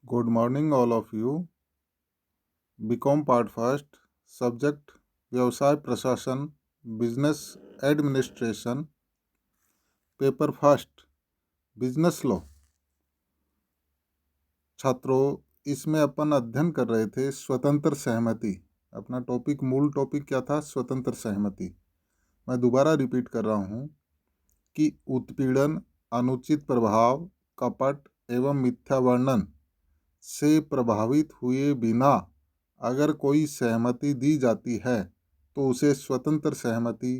Good morning, all of you. BCom part first, subject व्यवसाय प्रशासन, business administration, paper first, business law. छात्रों, इसमें अपन अध्ययन कर रहे थे स्वतंत्र सहमति। अपना मूल टॉपिक क्या था? स्वतंत्र सहमति। मैं दोबारा रिपीट कर रहा हूँ कि उत्पीड़न, अनुचित प्रभाव, कपट एवं मिथ्या वर्णन से प्रभावित हुए बिना अगर कोई सहमति दी जाती है तो उसे स्वतंत्र सहमति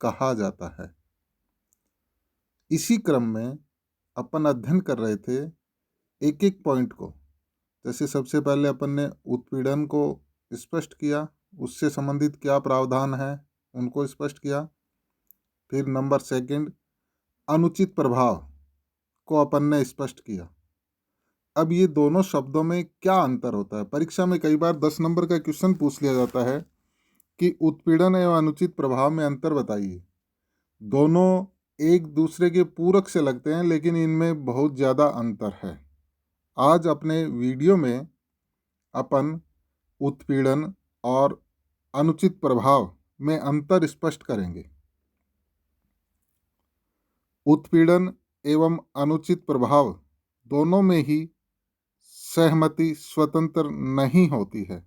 कहा जाता है। इसी क्रम में अपन अध्ययन कर रहे थे एक एक पॉइंट को। जैसे सबसे पहले अपन ने उत्पीड़न को स्पष्ट किया, उससे संबंधित क्या प्रावधान है उनको स्पष्ट किया। फिर नंबर सेकंड, अनुचित प्रभाव को अपन ने स्पष्ट किया। अब ये दोनों शब्दों में क्या अंतर होता है? परीक्षा में कई बार 10 नंबर का क्वेश्चन पूछ लिया जाता है कि उत्पीड़न एवं अनुचित प्रभाव में अंतर बताइए। दोनों एक दूसरे के पूरक से लगते हैं, लेकिन इनमें बहुत ज़्यादा अंतर है। आज अपने वीडियो में अपन उत्पीड़न और अनुचित प्रभाव में अंतर स्पष्ट करेंगे। उत्पीड़न एवं अनुचित प्रभाव दोनों में ही सहमति स्वतंत्र नहीं होती है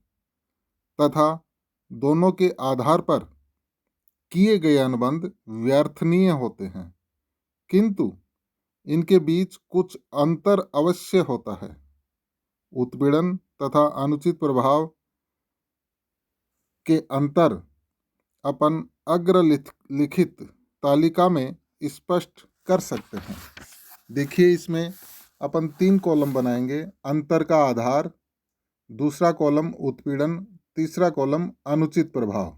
तथा दोनों के आधार पर किए गए अनुबंध व्यर्थनीय होते हैं, किंतु इनके बीच कुछ अंतर अवश्य होता है। उत्पीड़न तथा अनुचित प्रभाव के अंतर अपन अग्रलिखित तालिका में स्पष्ट कर सकते हैं। देखिए, इसमें अपन 3 कॉलम बनाएंगे। अंतर का आधार, दूसरा कॉलम उत्पीड़न, तीसरा कॉलम अनुचित प्रभाव।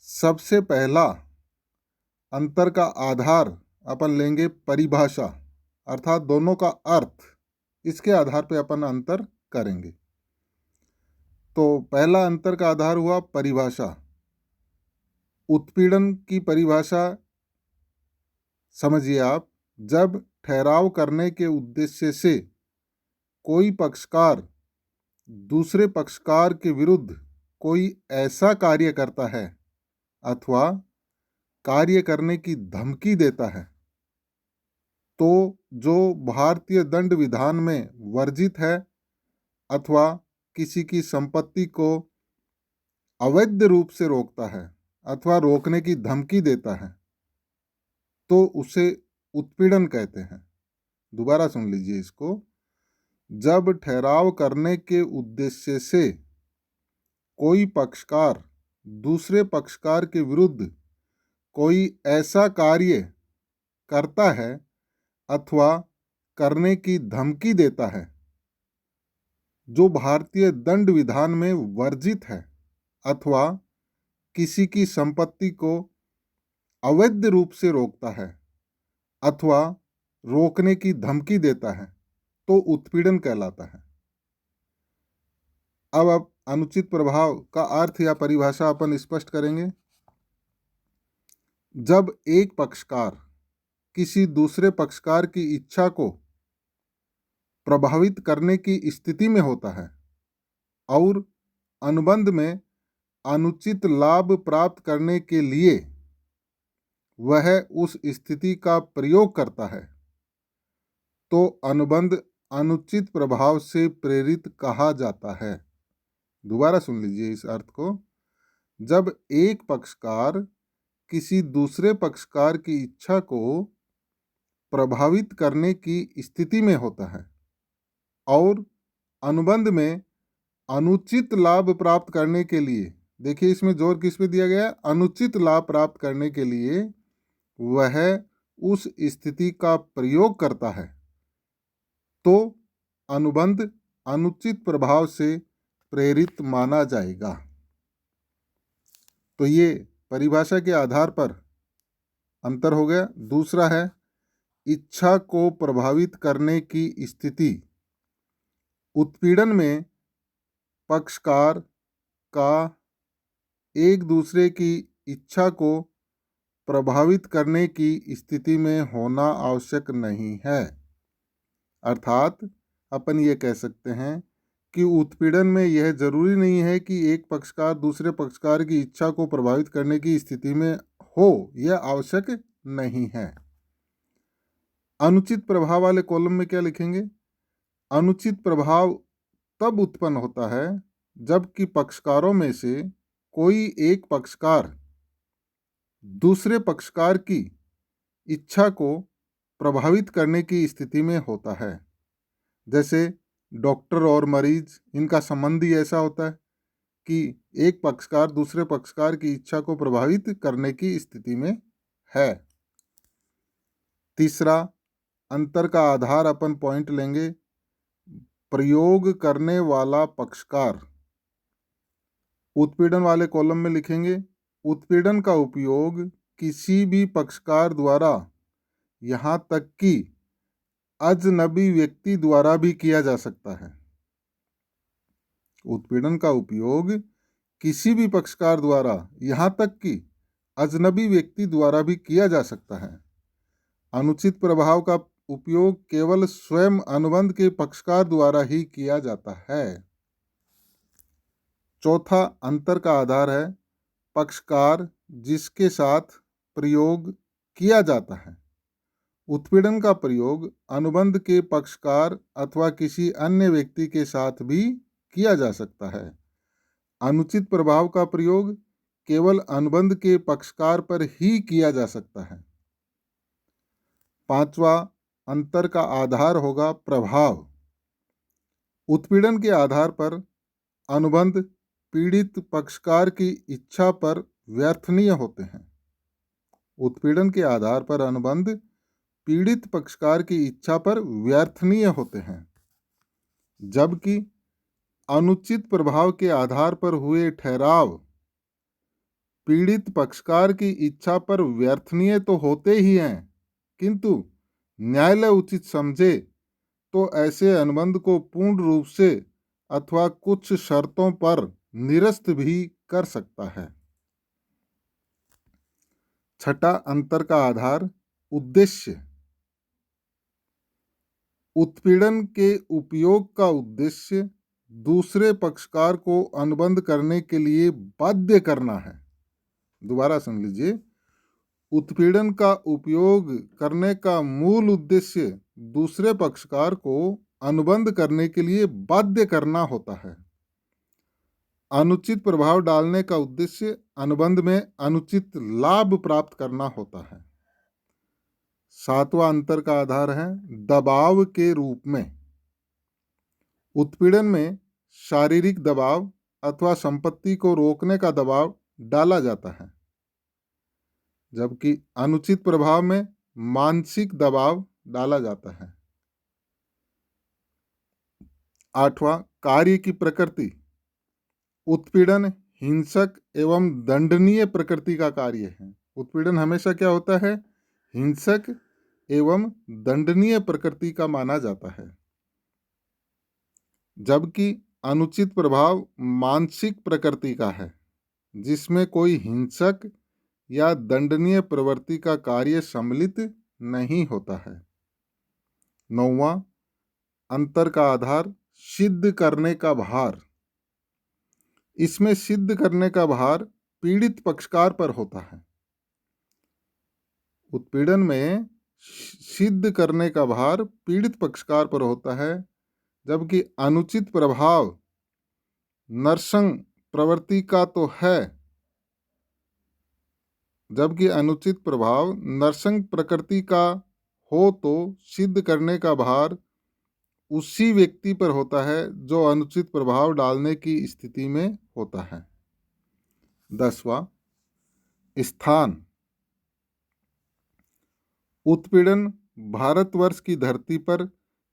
सबसे पहला अंतर का आधार अपन लेंगे परिभाषा, अर्थात दोनों का अर्थ। इसके आधार पे अपन अंतर करेंगे। तो पहला अंतर का आधार हुआ परिभाषा। उत्पीड़न की परिभाषा समझिए आप। जब ठहराव करने के उद्देश्य से कोई पक्षकार दूसरे पक्षकार के विरुद्ध कोई ऐसा कार्य करता है अथवा कार्य करने की धमकी देता है तो जो भारतीय दंड विधान में वर्जित है अथवा किसी की संपत्ति को अवैध रूप से रोकता है अथवा रोकने की धमकी देता है, तो उसे उत्पीड़न कहते हैं। दोबारा सुन लीजिए इसको। जब ठहराव करने के उद्देश्य से कोई पक्षकार दूसरे पक्षकार के विरुद्ध कोई ऐसा कार्य करता है अथवा करने की धमकी देता है जो भारतीय दंड विधान में वर्जित है अथवा किसी की संपत्ति को अवैध रूप से रोकता है अथवा रोकने की धमकी देता है, तो उत्पीड़न कहलाता है। अब अनुचित प्रभाव का अर्थ या परिभाषा अपन स्पष्ट करेंगे। जब एक पक्षकार किसी दूसरे पक्षकार की इच्छा को प्रभावित करने की स्थिति में होता है और अनुबंध में अनुचित लाभ प्राप्त करने के लिए वह उस स्थिति का प्रयोग करता है, तो अनुबंध अनुचित प्रभाव से प्रेरित कहा जाता है। दोबारा सुन लीजिए इस अर्थ को। जब एक पक्षकार किसी दूसरे पक्षकार की इच्छा को प्रभावित करने की स्थिति में होता है और अनुबंध में अनुचित लाभ प्राप्त करने के लिए, देखिए इसमें जोर किस पे दिया गया है? अनुचित लाभ प्राप्त करने के लिए वह उस स्थिति का प्रयोग करता है, तो अनुबंध अनुचित प्रभाव से प्रेरित माना जाएगा। तो ये परिभाषा के आधार पर अंतर हो गया। दूसरा है इच्छा को प्रभावित करने की स्थिति। उत्पीड़न में पक्षकार का एक दूसरे की इच्छा को प्रभावित करने की स्थिति में होना आवश्यक नहीं है। अर्थात अपन ये कह सकते हैं कि उत्पीड़न में यह जरूरी नहीं है कि एक पक्षकार दूसरे पक्षकार की इच्छा को प्रभावित करने की स्थिति में हो, यह आवश्यक नहीं है। अनुचित प्रभाव वाले कॉलम में क्या लिखेंगे? अनुचित प्रभाव तब उत्पन्न होता है जबकि पक्षकारों में से कोई एक पक्षकार दूसरे पक्षकार की इच्छा को प्रभावित करने की स्थिति में होता है। जैसे डॉक्टर और मरीज, इनका संबंध ही ऐसा होता है कि एक पक्षकार दूसरे पक्षकार की इच्छा को प्रभावित करने की स्थिति में है। तीसरा, अंतर का आधार अपन पॉइंट लेंगे, प्रयोग करने वाला पक्षकार। उत्पीड़न वाले कॉलम में लिखेंगे, उत्पीड़न का उपयोग किसी भी पक्षकार द्वारा, यहाँ तक कि अजनबी व्यक्ति द्वारा भी किया जा सकता है। उत्पीड़न का उपयोग किसी भी पक्षकार द्वारा, यहाँ तक कि अजनबी व्यक्ति द्वारा भी किया जा सकता है। अनुचित प्रभाव का उपयोग केवल स्वयं अनुबंध के पक्षकार द्वारा ही किया जाता है। चौथा अंतर का आधार है, पक्षकार जिसके साथ प्रयोग किया जाता है। उत्पीड़न का प्रयोग अनुबंध के पक्षकार अथवा किसी अन्य व्यक्ति के साथ भी किया जा सकता है। अनुचित प्रभाव का प्रयोग केवल अनुबंध के पक्षकार पर ही किया जा सकता है। पांचवा अंतर का आधार होगा प्रभाव। उत्पीड़न के आधार पर अनुबंध पीड़ित पक्षकार की इच्छा पर व्यर्थनीय होते हैं। उत्पीड़न के आधार पर अनुबंध पीड़ित पक्षकार की इच्छा पर व्यर्थनीय होते हैं, जबकि अनुचित प्रभाव के आधार पर हुए ठहराव पीड़ित पक्षकार की इच्छा पर व्यर्थनीय तो होते ही हैं, किंतु न्यायालय उचित समझे तो ऐसे अनुबंध को पूर्ण रूप से अथवा कुछ शर्तों पर निरस्त भी कर सकता है। छठा अंतर का आधार उद्देश्य। उत्पीड़न के उपयोग का उद्देश्य दूसरे पक्षकार को अनुबंध करने के लिए बाध्य करना है। दोबारा सुन लीजिए, उत्पीड़न का उपयोग करने का मूल उद्देश्य दूसरे पक्षकार को अनुबंध करने के लिए बाध्य करना होता है। अनुचित प्रभाव डालने का उद्देश्य अनुबंध में अनुचित लाभ प्राप्त करना होता है। सातवां अंतर का आधार है दबाव के रूप में। उत्पीड़न में शारीरिक दबाव अथवा संपत्ति को रोकने का दबाव डाला जाता है, जबकि अनुचित प्रभाव में मानसिक दबाव डाला जाता है। आठवां कार्य की प्रकृति। उत्पीड़न हिंसक एवं दंडनीय प्रकृति का कार्य है। उत्पीड़न हमेशा क्या होता है? हिंसक एवं दंडनीय प्रकृति का माना जाता है, जबकि अनुचित प्रभाव मानसिक प्रकृति का है, जिसमें कोई हिंसक या दंडनीय प्रवृत्ति का कार्य सम्मिलित नहीं होता है। नौवां अंतर का आधार सिद्ध करने का भार। इसमें सिद्ध करने का भार पीड़ित पक्षकार पर होता है। उत्पीड़न में सिद्ध करने का भार पीड़ित पक्षकार पर होता है, जबकि अनुचित प्रभाव नरसंग प्रवृत्ति का तो है, जबकि अनुचित प्रभाव नरसंग प्रकृति का हो तो सिद्ध करने का भार उसी व्यक्ति पर होता है जो अनुचित प्रभाव डालने की स्थिति में होता है। 10वां स्थान। उत्पीड़न भारतवर्ष की धरती पर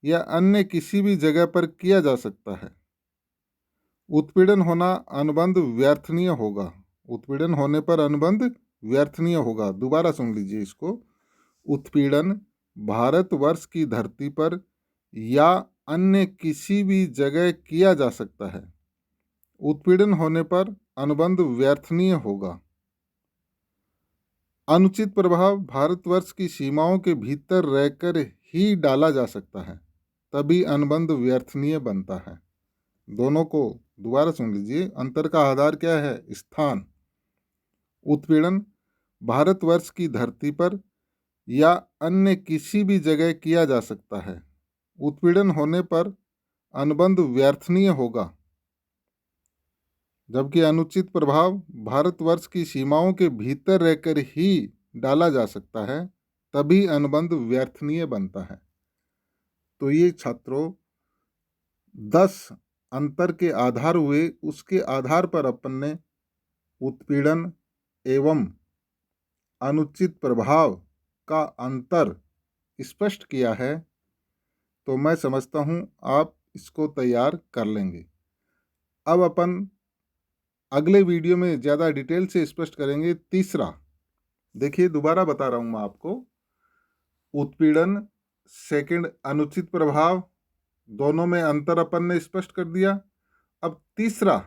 या अन्य किसी भी जगह पर किया जा सकता है। उत्पीड़न होना अनुबंध व्यर्थनीय होगा। उत्पीड़न होने पर अनुबंध व्यर्थनीय होगा। दोबारा सुन लीजिए इसको। उत्पीड़न भारतवर्ष की धरती पर या अन्य किसी भी जगह किया जा सकता है। उत्पीड़न होने पर अनुबंध व्यर्थनीय होगा। अनुचित प्रभाव भारतवर्ष की सीमाओं के भीतर रहकर ही डाला जा सकता है। तभी अनुबंध व्यर्थनीय बनता है। दोनों को दोबारा सुन लीजिए। अंतर का आधार क्या है? स्थान। उत्पीड़न भारतवर्ष की धरती पर या अन्य किसी भी जगह किया जा सकता है। उत्पीड़न होने पर अनुबंध व्यर्थनीय होगा, जबकि अनुचित प्रभाव भारतवर्ष की सीमाओं के भीतर रहकर ही डाला जा सकता है, तभी अनुबंध व्यर्थनीय बनता है। तो ये छात्रों 10 अंतर के आधार हुए, उसके आधार पर अपन ने उत्पीड़न एवं अनुचित प्रभाव का अंतर स्पष्ट किया है। तो मैं समझता हूँ आप इसको तैयार कर लेंगे। अब अपन अगले वीडियो में ज़्यादा डिटेल से स्पष्ट करेंगे। तीसरा, देखिए दोबारा बता रहा हूँ मैं आपको, उत्पीड़न, सेकंड अनुचित प्रभाव, दोनों में अंतर अपन ने स्पष्ट कर दिया। अब तीसरा,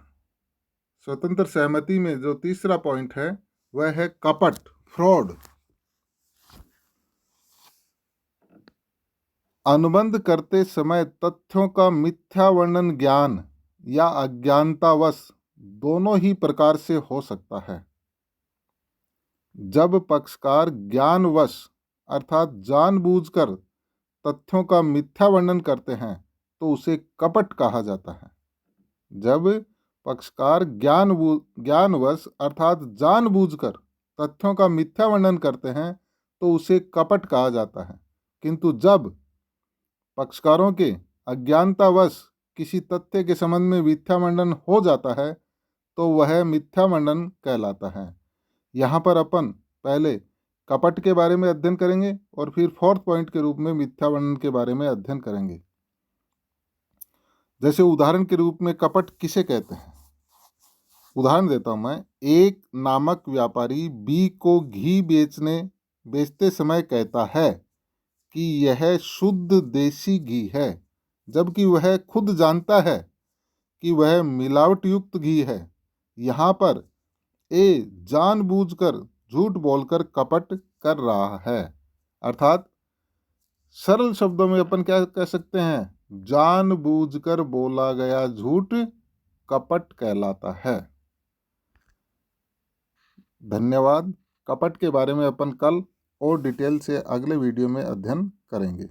स्वतंत्र सहमति में जो तीसरा पॉइंट है वह है कपट, फ्रॉड। अनुबंध करते समय तथ्यों का मिथ्या वर्णन ज्ञान या अज्ञानतावश दोनों ही प्रकार से हो सकता है। जब पक्षकार ज्ञानवश अर्थात जानबूझकर तथ्यों का मिथ्या वर्णन करते हैं तो उसे कपट कहा जाता है। जब पक्षकार ज्ञानवश अर्थात जानबूझकर तथ्यों का मिथ्या वर्णन करते हैं तो उसे कपट कहा जाता है। किंतु जब पक्षकारों के अज्ञानतावश किसी तथ्य के संबंध में मिथ्या वर्णन हो जाता है तो वह मिथ्या वर्णन कहलाता है। यहाँ पर अपन पहले कपट के बारे में अध्ययन करेंगे और फिर फोर्थ पॉइंट के रूप में मिथ्या वर्णन के बारे में अध्ययन करेंगे। जैसे उदाहरण के रूप में कपट किसे कहते हैं, उदाहरण देता हूँ मैं। एक नामक व्यापारी बी को घी बेचते समय कहता है कि यह शुद्ध देसी घी है, जबकि वह खुद जानता है कि वह मिलावट युक्त घी है। यहाँ पर ए जानबूझकर झूठ बोलकर कपट कर रहा है, अर्थात सरल शब्दों में अपन क्या कह सकते हैं, जानबूझकर बोला गया झूठ कपट कहलाता है। धन्यवाद। कपट के बारे में अपन कल और डिटेल से अगले वीडियो में अध्ययन करेंगे।